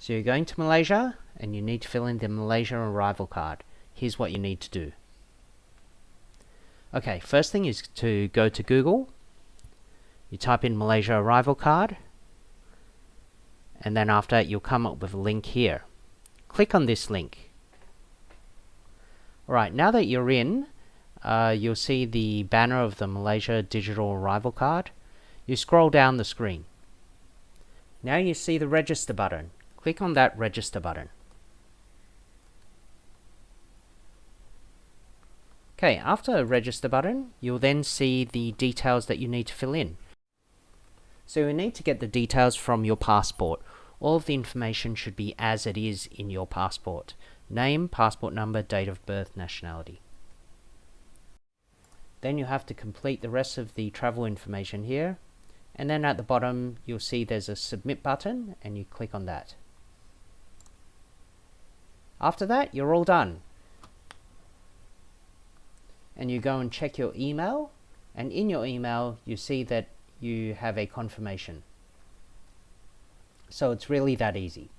So you're going to Malaysia and you need to fill in the Malaysia arrival card. Here's what you need to do. Okay, first thing is to go to Google. You type in Malaysia arrival card, and then after that you'll come up with a link here. Click on this link. Alright, now that you're in, you'll see the banner of the Malaysia digital arrival card. You scroll down the screen. Now you see the register button. Click on that register button. Okay, after the register button, you'll then see the details that you need to fill in. So you need to get the details from your passport. All of the information should be as it is in your passport. Name, passport number, date of birth, nationality. Then you have to complete the rest of the travel information here. And then at the bottom, you'll see there's a submit button, and you click on that. After that, you're all done. And you go and check your email, and in your email, you see that you have a confirmation. So it's really that easy.